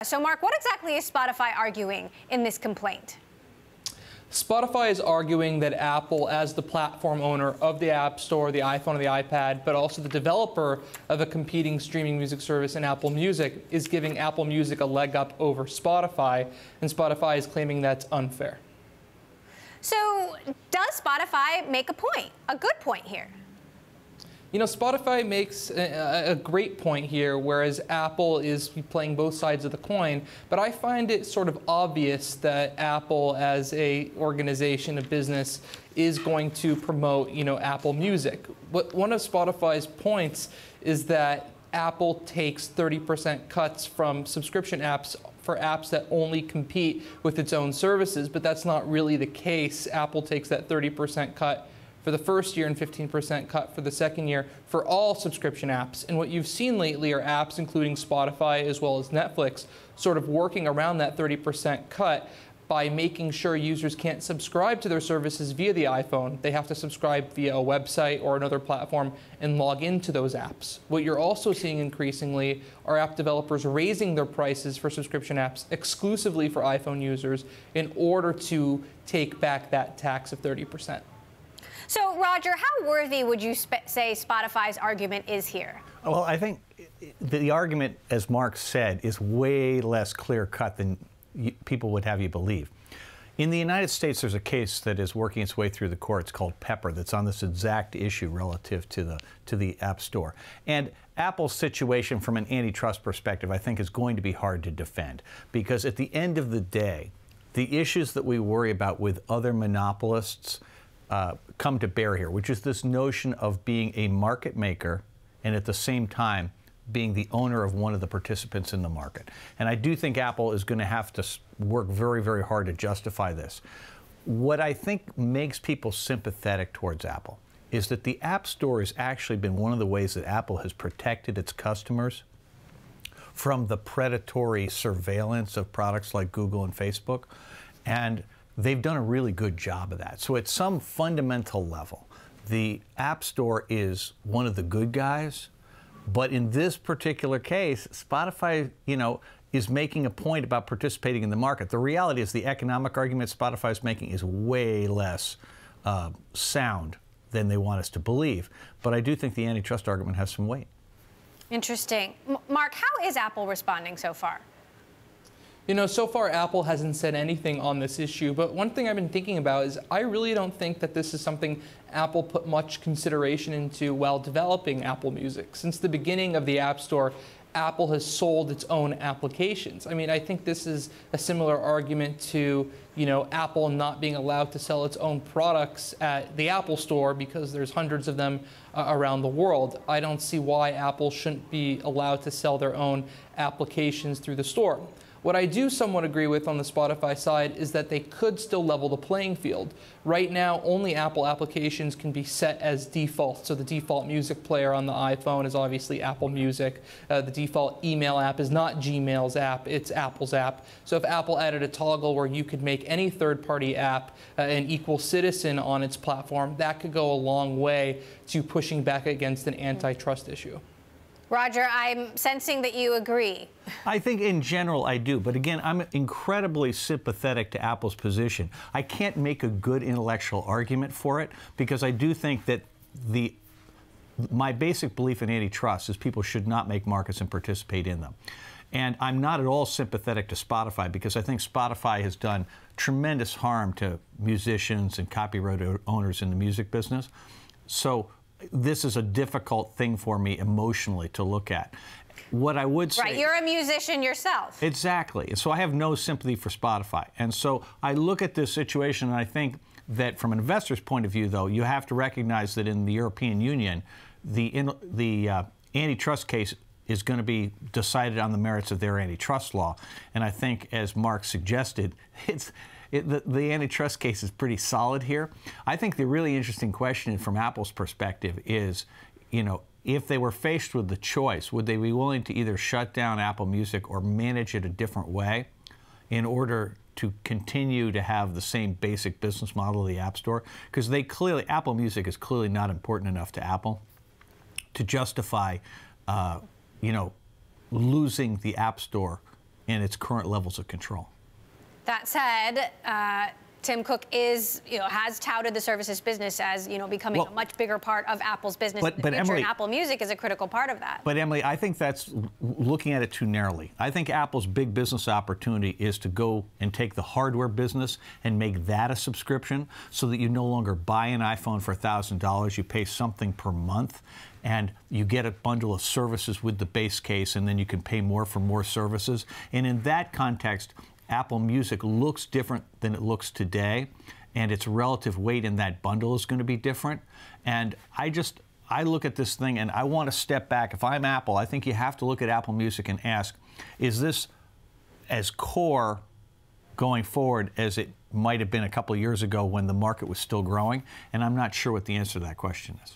So, Mark, what exactly is Spotify arguing in this complaint? Spotify is arguing that Apple, as the platform owner of the App Store, the iPhone, and the iPad, but also the developer of a competing streaming music service in Apple Music, is giving Apple Music a leg up over Spotify, and Spotify is claiming that's unfair. So, does Spotify make a point, a good point here? You know, Spotify makes a great point here, whereas Apple is playing both sides of the coin. But I find it sort of obvious that Apple, as a organization, a business, is going to promote, Apple Music. One of Spotify's points is that Apple takes 30% cuts from subscription apps for apps that only compete with its own services, but that's not really the case. Apple takes that 30% cut for the first year and 15% cut for the second year for all subscription apps. And what you've seen lately are apps, including Spotify as well as Netflix, sort of working around that 30% cut by making sure users can't subscribe to their services via the iPhone. They have to subscribe via a website or another platform and log into those apps. What you're also seeing increasingly are app developers raising their prices for subscription apps exclusively for iPhone users in order to take back that tax of 30%. So, Roger, how worthy would you say Spotify's argument is here? Well, I think the argument, as Mark said, is way less clear-cut than people would have you believe. In the United States, there's a case that is working its way through the courts called Pepper that's on this exact issue relative to the App Store. And Apple's situation from an antitrust perspective, I think, is going to be hard to defend, because at the end of the day, the issues that we worry about with other monopolists come to bear here, which is this notion of being a market maker and at the same time being the owner of one of the participants in the market. And I do think Apple is going to have to work very, very hard to justify this. What I think makes people sympathetic towards Apple is that the App Store has actually been one of the ways that Apple has protected its customers from the predatory surveillance of products like Google and Facebook. And they've done a really good job of that. So at some fundamental level, the App Store is one of the good guys. But in this particular case, Spotify, is making a point about participating in the market. The reality is the economic argument Spotify is making is way less sound than they want us to believe. But I do think the antitrust argument has some weight. Interesting. Mark, how is Apple responding so far? So far Apple hasn't said anything on this issue, but one thing I've been thinking about is I really don't think that this is something Apple put much consideration into while developing Apple Music. Since the beginning of the App Store, Apple has sold its own applications. I mean, I think this is a similar argument to, Apple not being allowed to sell its own products at the Apple Store because there's hundreds of them around the world. I don't see why Apple shouldn't be allowed to sell their own applications through the store. What I do somewhat agree with on the Spotify side is that they could still level the playing field. Right now, only Apple applications can be set as default. So the default music player on the iPhone is obviously Apple Music. The default email app is not Gmail's app, it's Apple's app. So if Apple added a toggle where you could make any third-party app an equal citizen on its platform, that could go a long way to pushing back against an antitrust issue. Roger, I'm sensing that you agree. I think in general I do, but again, I'm incredibly sympathetic to Apple's position. I can't make a good intellectual argument for it because I do think that my basic belief in antitrust is people should not make markets and participate in them. And I'm not at all sympathetic to Spotify because I think Spotify has done tremendous harm to musicians and copyright owners in the music business. So this is a difficult thing for me emotionally to look at. What I would say... Right, you're a musician yourself. Exactly. So I have no sympathy for Spotify. And so I look at this situation and I think that from an investor's point of view, though, you have to recognize that in the European Union, the antitrust case is going to be decided on the merits of their antitrust law. And I think, as Mark suggested, the antitrust case is pretty solid here. I think the really interesting question from Apple's perspective is, if they were faced with the choice, would they be willing to either shut down Apple Music or manage it a different way in order to continue to have the same basic business model of the App Store? Because Apple Music is clearly not important enough to Apple to justify, losing the App Store in its current levels of control. That said, Tim Cook is, has touted the services business as, becoming a much bigger part of Apple's business in the future, Emily, and Apple Music is a critical part of that. But Emily, I think that's looking at it too narrowly. I think Apple's big business opportunity is to go and take the hardware business and make that a subscription so that you no longer buy an iPhone for $1,000, you pay something per month, and you get a bundle of services with the base case, and then you can pay more for more services. And in that context, Apple Music looks different than it looks today, and its relative weight in that bundle is going to be different. And I look at this thing and I want to step back. If I'm Apple, I think you have to look at Apple Music and ask, is this as core going forward as it might have been a couple of years ago when the market was still growing? And I'm not sure what the answer to that question is.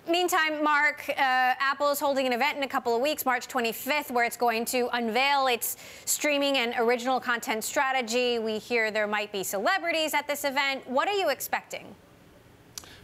Meantime, Mark, Apple is holding an event in a couple of weeks, March 25th, where it's going to unveil its streaming and original content strategy. We hear there might be celebrities at this event. What are you expecting?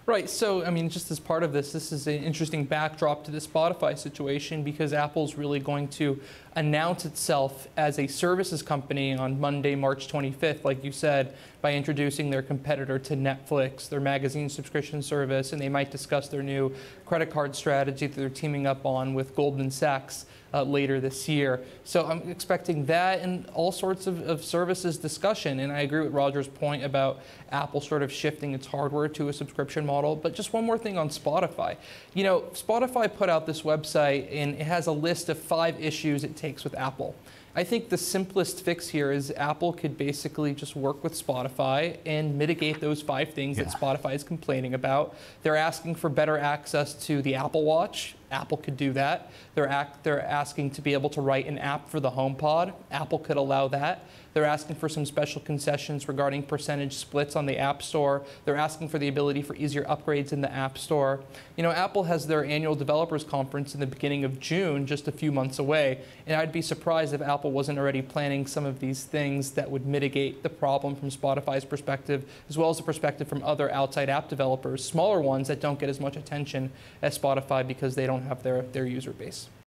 Right. So, I mean, just as part of this is an interesting backdrop to the Spotify situation because Apple's really going to announce itself as a services company on Monday, March 25th, like you said, by introducing their competitor to Netflix, their magazine subscription service, and they might discuss their new credit card strategy that they're teaming up on with Goldman Sachs later this year. So I'm expecting that and all sorts of services discussion. And I agree with Roger's point about Apple sort of shifting its hardware to a subscription model. But just one more thing on Spotify. Spotify put out this website and it has a list of 5 issues it takes with Apple. I think the simplest fix here is Apple could basically just work with Spotify and mitigate those 5 things that Spotify is complaining about. They're asking for better access to the Apple Watch. Apple could do that. They're asking to be able to write an app for the HomePod. Apple could allow that. They're asking for some special concessions regarding percentage splits on the App Store. They're asking for the ability for easier upgrades in the App Store. Apple has their annual developers conference in the beginning of June, just a few months away, and I'd be surprised if Apple wasn't already planning some of these things that would mitigate the problem from Spotify's perspective, as well as the perspective from other outside app developers, smaller ones that don't get as much attention as Spotify because they don't have their user base.